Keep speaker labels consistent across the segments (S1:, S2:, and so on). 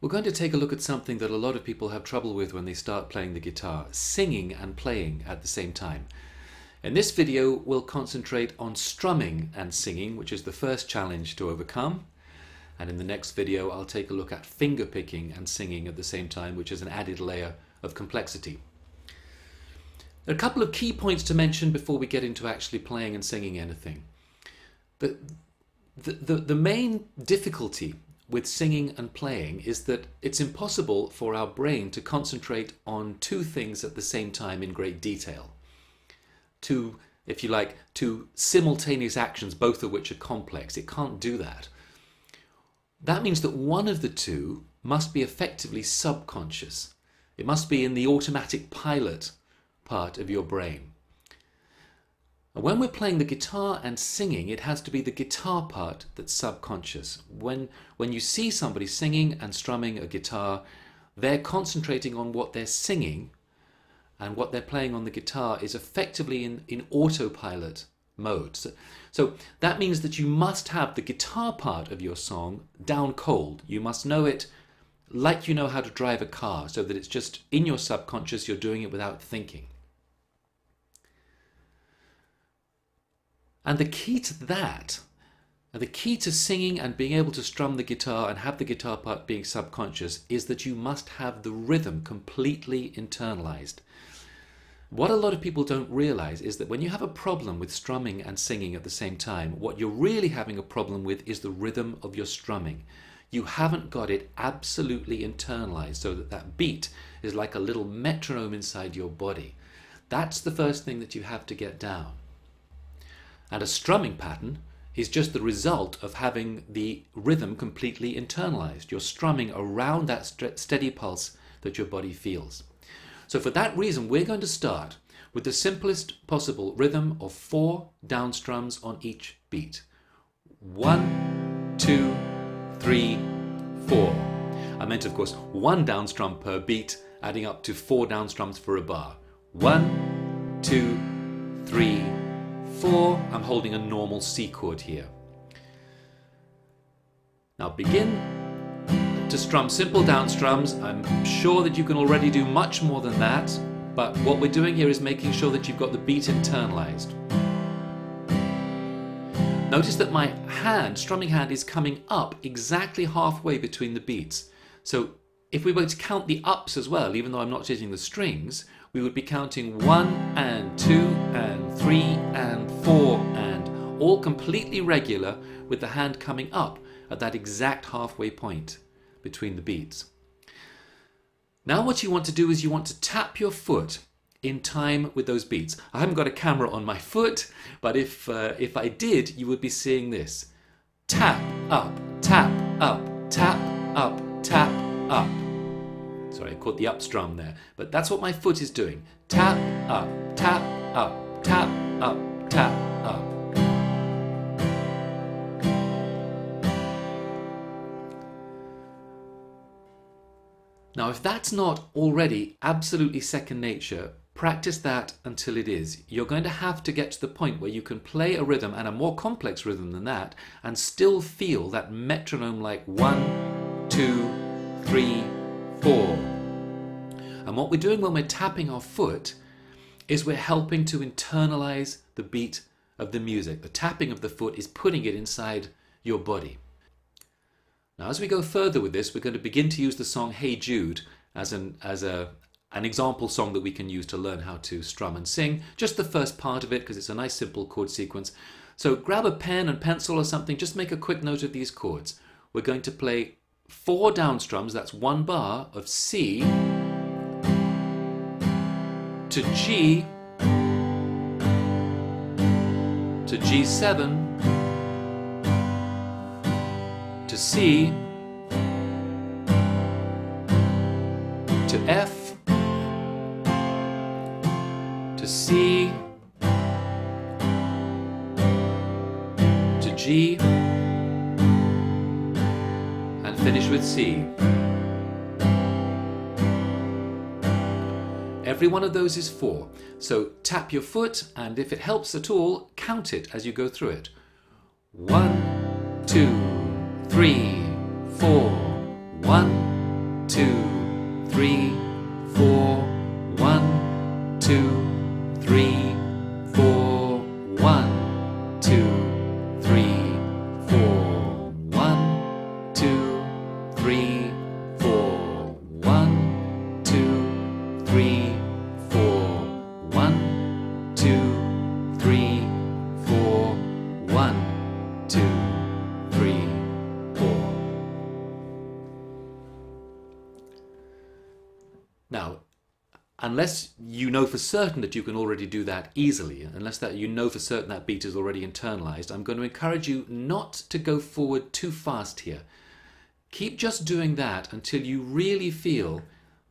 S1: We're going to take a look at something that a lot of people have trouble with when they start playing the guitar, singing and playing at the same time. In this video, we'll concentrate on strumming and singing, which is the first challenge to overcome. And in the next video, I'll take a look at finger picking and singing at the same time, which is an added layer of complexity. There are a couple of key points to mention before we get into actually playing and singing anything. The main difficulty with singing and playing is that it's impossible for our brain to concentrate on two things at the same time in great detail. Two, if you like, two simultaneous actions, both of which are complex. It can't do that. That means that one of the two must be effectively subconscious. It must be in the automatic pilot part of your brain. And when we're playing the guitar and singing, it has to be the guitar part that's subconscious. When you see somebody singing and strumming a guitar, they're concentrating on what they're singing, and what they're playing on the guitar is effectively in autopilot mode. So that means that you must have the guitar part of your song down cold. You must know it like you know how to drive a car, so that it's just in your subconscious, you're doing it without thinking. And the key to that, and the key to singing and being able to strum the guitar and have the guitar part being subconscious, is that you must have the rhythm completely internalized. What a lot of people don't realize is that when you have a problem with strumming and singing at the same time, what you're really having a problem with is the rhythm of your strumming. You haven't got it absolutely internalized so that that beat is like a little metronome inside your body. That's the first thing that you have to get down. And a strumming pattern is just the result of having the rhythm completely internalized. You're strumming around that steady pulse that your body feels. So for that reason, we're going to start with the simplest possible rhythm of 4 down strums on each beat. 1, 2, 3, 4. I meant, of course, 1 down strum per beat, adding up to 4 down strums for a bar. 1, 2, 3, 4. I'm holding a normal C chord here. Now begin to strum simple down strums. I'm sure that you can already do much more than that, but what we're doing here is making sure that you've got the beat internalized. Notice that my hand, strumming hand, is coming up exactly halfway between the beats. So if we were to count the ups as well, even though I'm not hitting the strings, we would be counting 1 and 2 and 3 and 4 and all completely regular, with the hand coming up at that exact halfway point between the beats. Now what you want to do is you want to tap your foot in time with those beats. I haven't got a camera on my foot, but if I did, you would be seeing this. Tap, up, tap, up, tap, up, tap, up. Sorry, I caught the up strum there, but that's what my foot is doing. Tap, up, tap, up, tap, up, tap, up. Now, if that's not already absolutely second nature, practice that until it is. You're going to have to get to the point where you can play a rhythm, and a more complex rhythm than that, and still feel that metronome like 1, 2, 3, 4. And what we're doing when we're tapping our foot is we're helping to internalize the beat of the music. The tapping of the foot is putting it inside your body. Now, as we go further with this, we're going to begin to use the song Hey Jude as an example song that we can use to learn how to strum and sing. Just the first part of it, because it's a nice simple chord sequence. So grab a pen and pencil or something, just make a quick note of these chords. We're going to play 4 down strums, that's 1 bar of C to G to G7 to C to F to C to G and finish with C. Every one of those is 4. So tap your foot, and if it helps at all, count it as you go through it. 1, 2, 3, 4. 1, unless you know for certain that you can already do that easily, unless that you know for certain that beat is already internalized, I'm going to encourage you not to go forward too fast here. Keep just doing that until you really feel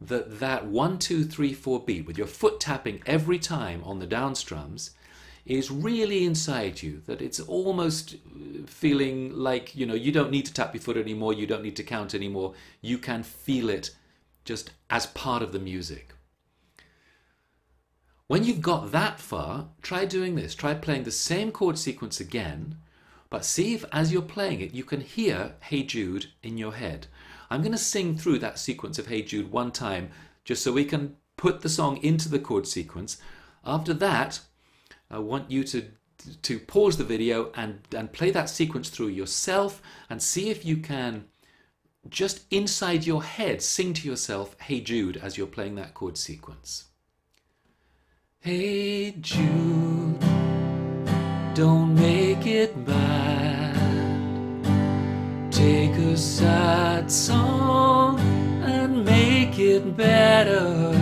S1: that that 1, 2, 3, 4 beat with your foot tapping every time on the down strums is really inside you, that it's almost feeling like, you know, you don't need to tap your foot anymore, you don't need to count anymore, you can feel it just as part of the music. When you've got that far, try doing this. Try playing the same chord sequence again, but see if as you're playing it you can hear Hey Jude in your head. I'm going to sing through that sequence of Hey Jude one time just so we can put the song into the chord sequence. After that, I want you to pause the video and play that sequence through yourself and see if you can just inside your head sing to yourself Hey Jude as you're playing that chord sequence. Hey Jude, don't make it bad. Take a sad song and make it better.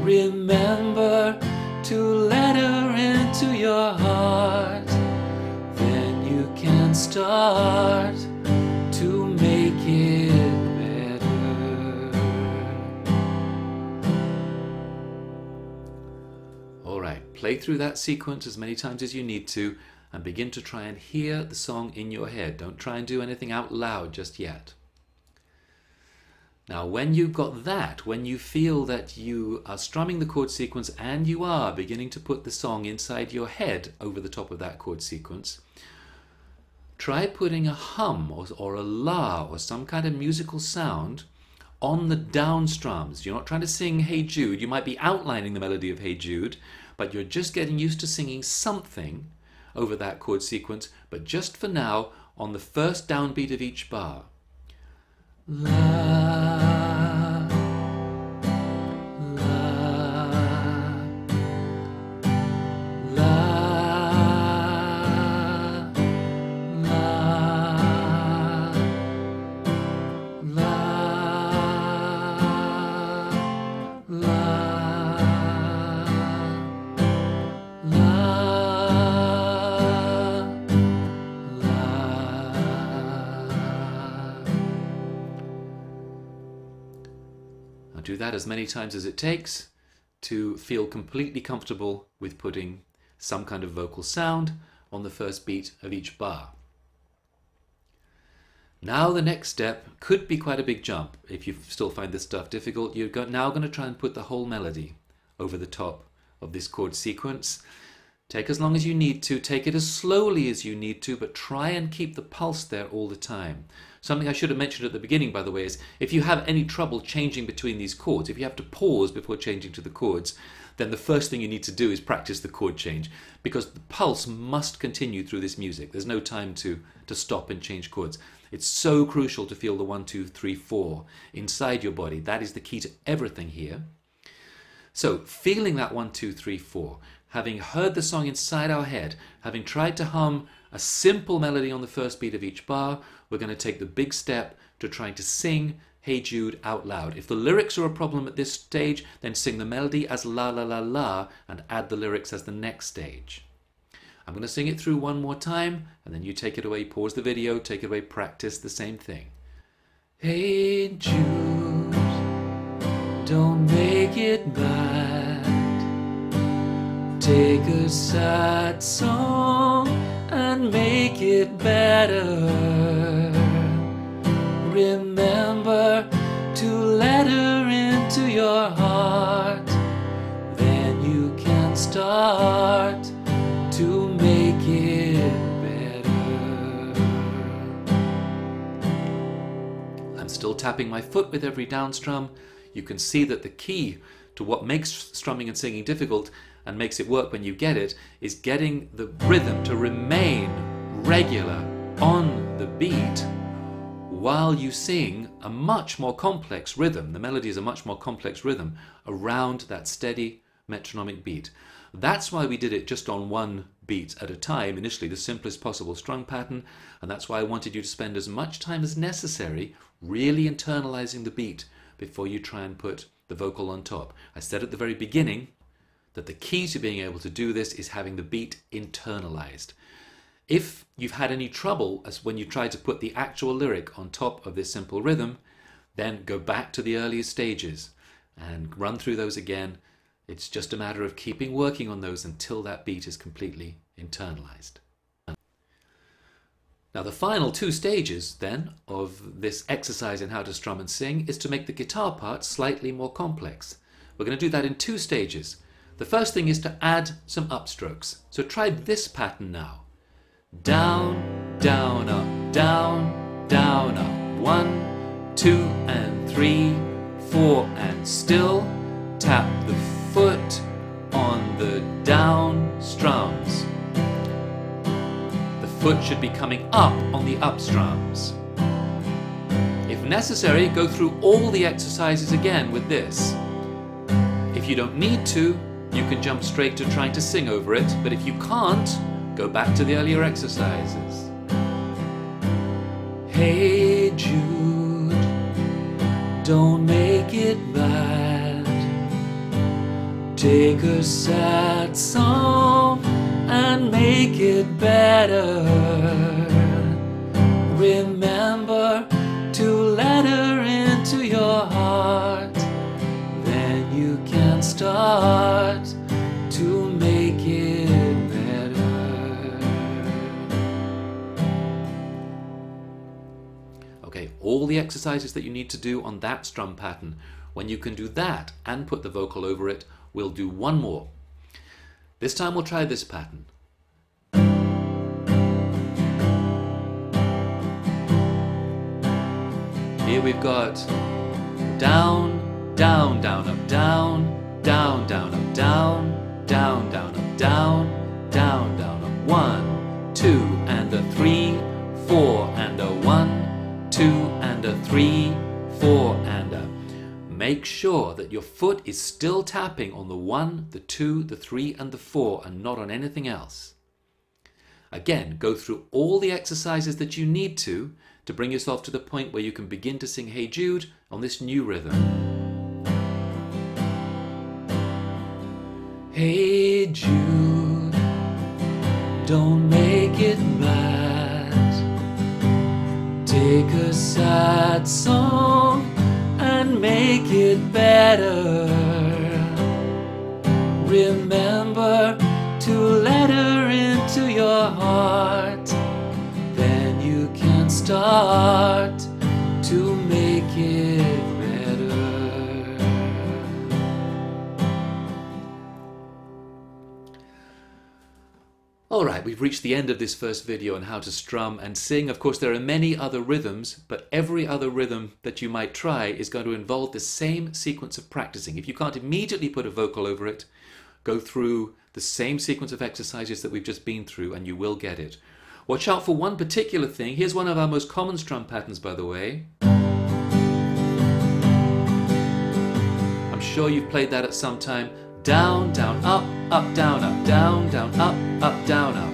S1: Remember to let her into your heart. Then you can start to make it better. Alright, play through that sequence as many times as you need to and begin to try and hear the song in your head. Don't try and do anything out loud just yet. Now when you've got that, when you feel that you are strumming the chord sequence and you are beginning to put the song inside your head over the top of that chord sequence, try putting a hum or a la or some kind of musical sound on the down strums. You're not trying to sing Hey Jude. You might be outlining the melody of Hey Jude, but you're just getting used to singing something over that chord sequence, but just for now on the first downbeat of each bar. La, la, la, la, la, do that as many times as it takes to feel completely comfortable with putting some kind of vocal sound on the first beat of each bar. Now the next step could be quite a big jump. If you still find this stuff difficult, you're now going to try and put the whole melody over the top of this chord sequence. Take as long as you need to, take it as slowly as you need to, but try and keep the pulse there all the time. Something I should have mentioned at the beginning, by the way, is if you have any trouble changing between these chords, if you have to pause before changing to the chords, then the first thing you need to do is practice the chord change, because the pulse must continue through this music. There's no time to stop and change chords. It's so crucial to feel the 1, 2, 3, 4 inside your body. That is the key to everything here. So feeling that 1, 2, 3, 4, having heard the song inside our head, having tried to hum a simple melody on the first beat of each bar, we're going to take the big step to trying to sing Hey Jude out loud. If the lyrics are a problem at this stage, then sing the melody as la la la la and add the lyrics as the next stage. I'm going to sing it through one more time and then you take it away, pause the video, take it away, practice the same thing. Hey Jude, don't make it bad. Take a sad song and make it better. Remember to let her into your heart. Then you can start to make it better. I'm still tapping my foot with every down strum. You can see that the key to what makes strumming and singing difficult and makes it work when you get it is getting the rhythm to remain regular on the beat while you sing a much more complex rhythm. The melody is a much more complex rhythm around that steady metronomic beat. That's why we did it just on one beat at a time, initially the simplest possible strung pattern, and that's why I wanted you to spend as much time as necessary really internalizing the beat before you try and put the vocal on top. I said at the very beginning that the key to being able to do this is having the beat internalized. If you've had any trouble as when you try to put the actual lyric on top of this simple rhythm, then go back to the earlier stages and run through those again. It's just a matter of keeping working on those until that beat is completely internalized. Now the final 2 stages then of this exercise in how to strum and sing is to make the guitar part slightly more complex. We're going to do that in 2 stages. The first thing is to add some upstrokes. So try this pattern now. Down, down, up, down, down, up. 1, 2 and 3, 4 and still. Tap the foot on the down strums. The foot should be coming up on the up strums. If necessary, go through all the exercises again with this. If you don't need to, you can jump straight to trying to sing over it, but if you can't, go back to the earlier exercises. Hey Jude, don't make it bad. Take a sad song and make it better. Remember to let her into your heart. Then you can start to make it better. Okay, all the exercises that you need to do on that strum pattern. When you can do that and put the vocal over it, we'll do one more. This time we'll try this pattern. Here we've got down, down, down, up, down, down, down, up, down, down, down, up, down, down, down, up. 1, 2 and a 3, 4 and a 1, 2 and a 3, 4 and a. Make sure that your foot is still tapping on the 1, the 2, the 3 and the 4 and not on anything else. Again, go through all the exercises that you need to bring yourself to the point where you can begin to sing Hey Jude on this new rhythm. Hey Jude, don't make it bad. Take a sad song and make it better. Remember to let her into your heart. Then you can start to make it better. Alright, we've reached the end of this first video on how to strum and sing. Of course, there are many other rhythms, but every other rhythm that you might try is going to involve the same sequence of practicing. If you can't immediately put a vocal over it, go through the same sequence of exercises that we've just been through and you will get it. Watch out for one particular thing. Here's one of our most common strum patterns, by the way. I'm sure you've played that at some time. Down, down, up, down, down, up, down, up.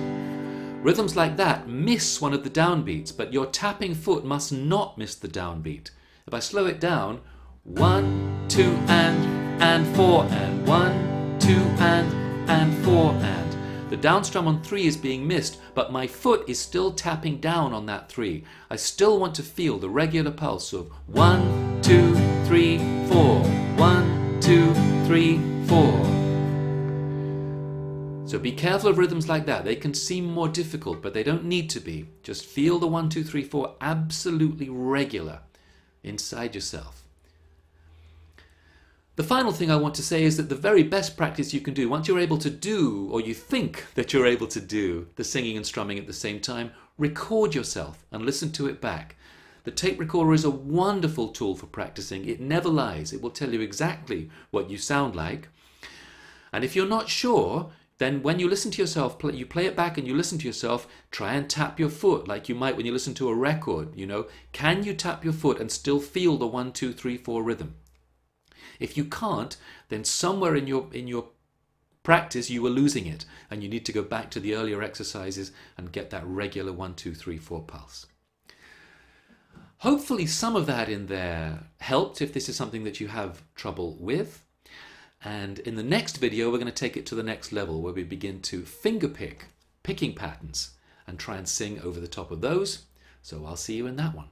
S1: Rhythms like that miss one of the downbeats, but your tapping foot must not miss the downbeat. If I slow it down, 1, 2 and 4 and 1, 2 and 4 and. The down strum on 3 is being missed, but my foot is still tapping down on that 3. I still want to feel the regular pulse of 1, 2, 3, 4, 1, 2, 3, 4. So be careful of rhythms like that. They can seem more difficult, but they don't need to be. Just feel the 1, 2, 3, 4 absolutely regular inside yourself. The final thing I want to say is that the very best practice you can do, once you're able to do, or you think that you're able to do, the singing and strumming at the same time, record yourself and listen to it back. The tape recorder is a wonderful tool for practicing. It never lies. It will tell you exactly what you sound like. And if you're not sure, then when you listen to yourself, you play it back and you listen to yourself, try and tap your foot like you might when you listen to a record. You know, can you tap your foot and still feel the 1, 2, 3, 4 rhythm? If you can't, then somewhere in your practice you were losing it and you need to go back to the earlier exercises and get that regular 1, 2, 3, 4 pulse. Hopefully some of that in there helped if this is something that you have trouble with. And in the next video, we're going to take it to the next level where we begin to finger pick picking patterns and try and sing over the top of those. So I'll see you in that one.